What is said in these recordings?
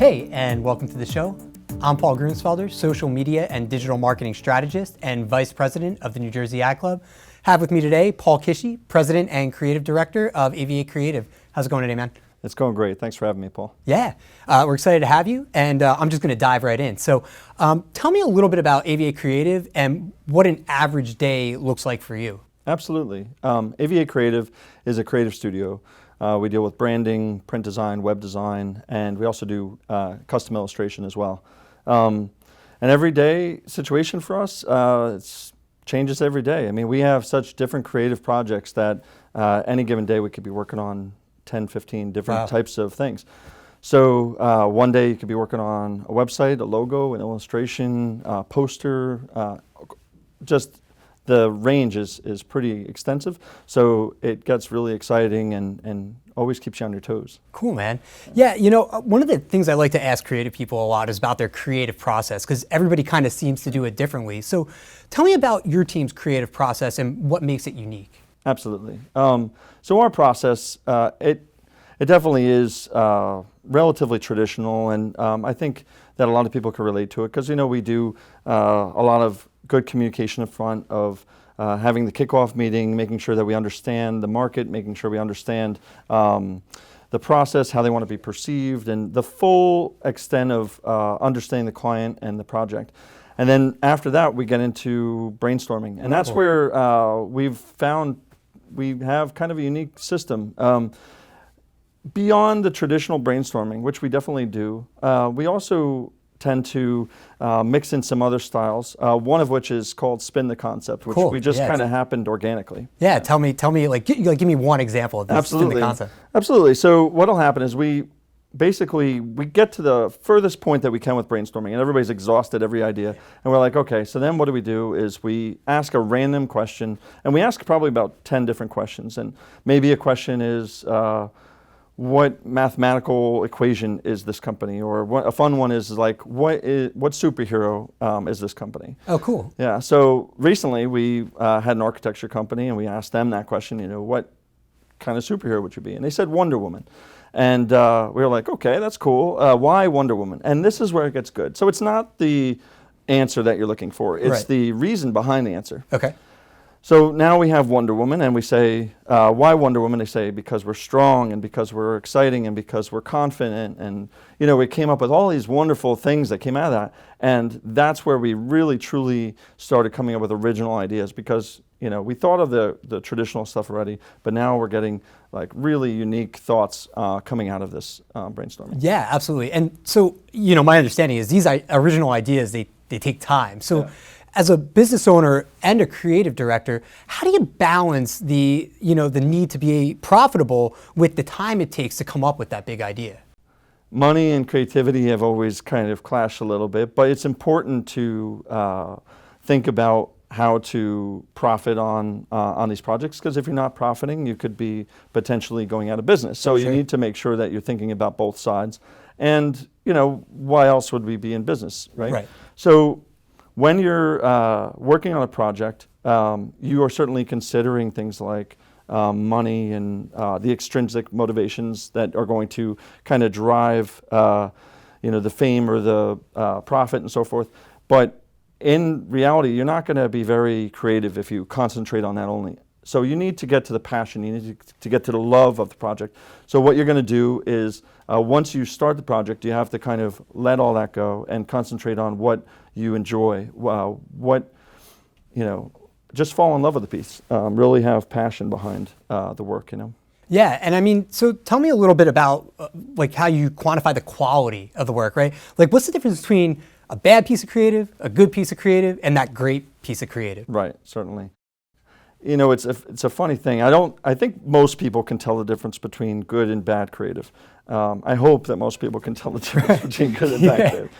Hey, and welcome to the show. I'm Paul Grunsfelder, social media and digital marketing strategist and vice president of the New Jersey Ad Club. Have with me today Paul Kishie, president and creative director of Aviate Creative. How's it going today, man? It's going great. Thanks for having me, Paul. Yeah, we're excited to have you, and I'm just going to dive right in. So tell me a little bit about Aviate Creative and what an average day looks like for you. Absolutely. Aviate Creative is a creative studio. We deal with branding, print design, web design, and we also do custom illustration as well. An everyday situation for us, it changes every day. I mean, we have such different creative projects that any given day we could be working on 10, 15 different types of things. So one day you could be working on a website, a logo, an illustration, a poster, just the range is pretty extensive. So it gets really exciting and always keeps you on your toes. Cool, man. Yeah, you know, one of the things I like to ask creative people a lot is about their creative process, because everybody kind of seems to do it differently. So tell me about your team's creative process and what makes it unique. Absolutely. So our process, it definitely is relatively traditional, and I think that a lot of people can relate to it because, you know, we do a lot of good communication in front of having the kickoff meeting, making sure that we understand the market, making sure we understand the process, how they want to be perceived, and the full extent of understanding the client and the project. And then after that, we get into brainstorming, and that's where we've found we have kind of a unique system. Beyond the traditional brainstorming, which we definitely do, we also tend to mix in some other styles, one of which is called Spin the Concept, which we just kind of happened organically. Yeah, tell me, like, give me one example of this Spin the Concept. Absolutely. So what'll happen is we get to the furthest point that we can with brainstorming, and everybody's exhausted every idea, and we're like, okay, so then what do we do is we ask a random question, and we ask probably about 10 different questions, and maybe a question is, what mathematical equation is this company? Or a fun one is like, what superhero is this company? Oh, cool. Yeah, so recently we had an architecture company and we asked them that question, you know, what kind of superhero would you be? And they said Wonder Woman. And we were like, okay, that's cool. Why Wonder Woman? And this is where it gets good. So it's not the answer that you're looking for. It's the reason behind the answer. Okay. So now we have Wonder Woman, and we say, why Wonder Woman? They say, because we're strong, and because we're exciting, and because we're confident, and, you know, we came up with all these wonderful things that came out of that, and that's where we really, truly started coming up with original ideas, because, you know, we thought of the traditional stuff already, but now we're getting, like, really unique thoughts coming out of this brainstorming. Yeah, absolutely. And so, you know, my understanding is these original ideas, they take time. So. As a business owner and a creative director, how do you balance the need to be profitable with the time it takes to come up with that big idea? Money and creativity have always kind of clashed a little bit, but it's important to think about how to profit on these projects, because if you're not profiting, you could be potentially going out of business. So you need to make sure that you're thinking about both sides. And, you know, why else would we be in business, right? Right. So when you're working on a project, you are certainly considering things like money and the extrinsic motivations that are going to kind of drive the fame or the profit and so forth. But in reality, you're not going to be very creative if you concentrate on that only. So you need to get to the passion, you need to get to the love of the project. So what you're going to do is, once you start the project, you have to kind of let all that go and concentrate on what you enjoy, just fall in love with the piece, really have passion behind the work, you know. Yeah, and I mean, so tell me a little bit about like how you quantify the quality of the work, right? Like, what's the difference between a bad piece of creative, a good piece of creative, and that great piece of creative? Right, certainly. You know, it's a funny thing. I think most people can tell the difference between good and bad creative. I hope that most people can tell the difference between good and bad creative.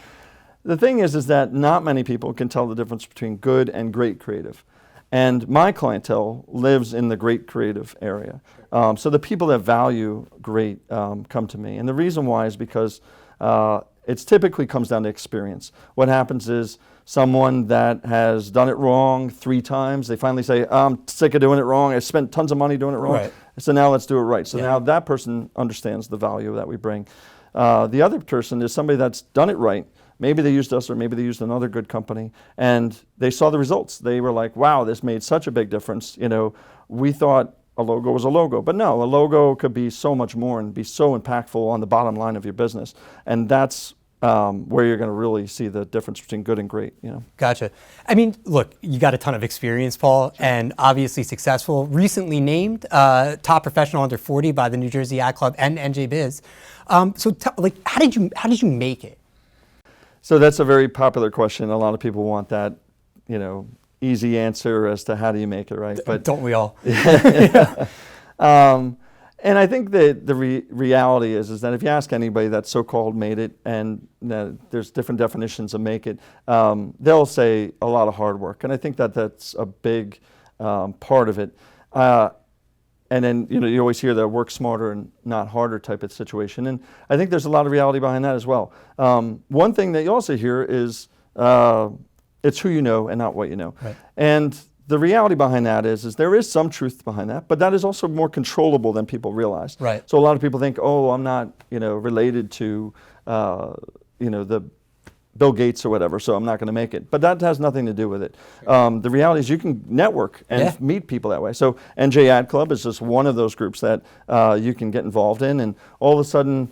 The thing is that not many people can tell the difference between good and great creative. And my clientele lives in the great creative area. So the people that value great come to me. And the reason why is because it typically comes down to experience. What happens is someone that has done it wrong 3 times, they finally say, I'm sick of doing it wrong. I spent tons of money doing it wrong. Right. So now let's do it right. So Yeah. now that person understands the value that we bring. The other person is somebody that's done it right. Maybe they used us, or maybe they used another good company, and they saw the results. They were like, wow, this made such a big difference. You know, we thought a logo was a logo, but no, a logo could be so much more and be so impactful on the bottom line of your business. And that's where you're going to really see the difference between good and great. You know. Gotcha. I mean, look, you got a ton of experience, Paul, and obviously successful. Recently named top professional under 40 by the New Jersey Ad Club and NJ Biz. Like, how did you make it? So that's a very popular question. A lot of people want that, you know, easy answer as to how do you make it, right? But don't we all? And I think that the reality is that if you ask anybody that so-called made it, and there's different definitions of make it, they'll say a lot of hard work. And I think that that's a big part of it. And then, you know, you always hear the work smarter and not harder type of situation. And I think there's a lot of reality behind that as well. One thing that you also hear is it's who you know and not what you know. Right. And the reality behind that is there is some truth behind that, but that is also more controllable than people realize. Right. So a lot of people think, oh, I'm not, you know, related to, you know, the Bill Gates or whatever, so I'm not going to make it. But that has nothing to do with it. The reality is you can network and meet people that way. So NJ Ad Club is just one of those groups that you can get involved in, and all of a sudden,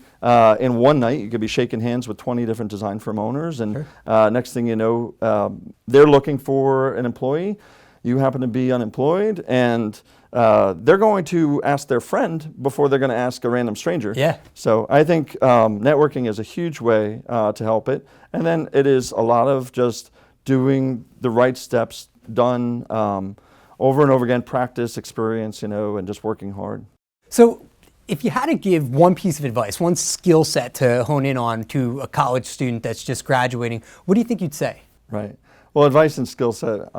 in one night, you could be shaking hands with 20 different design firm owners, and next thing you know, they're looking for an employee. You happen to be unemployed, and they're going to ask their friend before they're going to ask a random stranger. Yeah. So I think networking is a huge way to help it. And then it is a lot of just doing the right steps, done over and over again, practice, experience, you know, and just working hard. So if you had to give one piece of advice, one skill set to hone in on to a college student that's just graduating, what do you think you'd say? Right. Well, advice and skill set,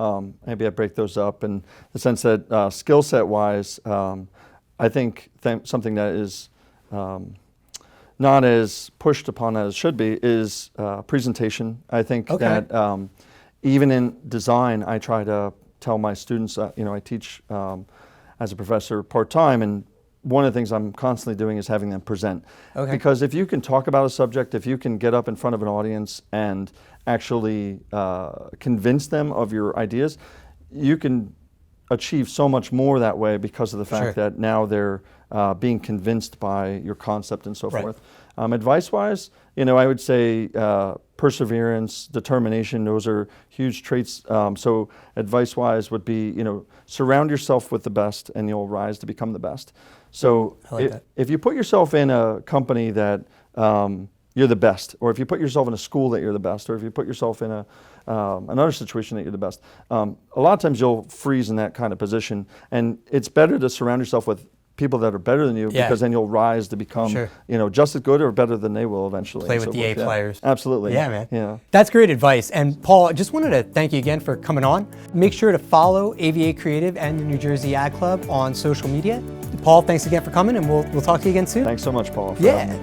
maybe I break those up in the sense that skill set wise, I think something that is not as pushed upon as it should be is presentation. I think that even in design, I try to tell my students, you know, I teach as a professor part-time, and one of the things I'm constantly doing is having them present. Because if you can talk about a subject, if you can get up in front of an audience and actually convince them of your ideas, you can achieve so much more that way because of the fact that now they're being convinced by your concept and so forth. Advice-wise, you know, I would say perseverance, determination, those are huge traits. So advice-wise would be, you know, surround yourself with the best and you'll rise to become the best. So if you put yourself in a company that you're the best, or if you put yourself in a school that you're the best, or if you put yourself in another situation that you're the best, a lot of times you'll freeze in that kind of position. And it's better to surround yourself with people that are better than you, because then you'll rise to become, you know, just as good or better than they will eventually. Play with the A players. Absolutely. Yeah, man. Yeah. That's great advice. And Paul, I just wanted to thank you again for coming on. Make sure to follow Aviate Creative and the New Jersey Ad Club on social media. Paul, thanks again for coming, and we'll talk to you again soon. Thanks so much, Paul. Yeah.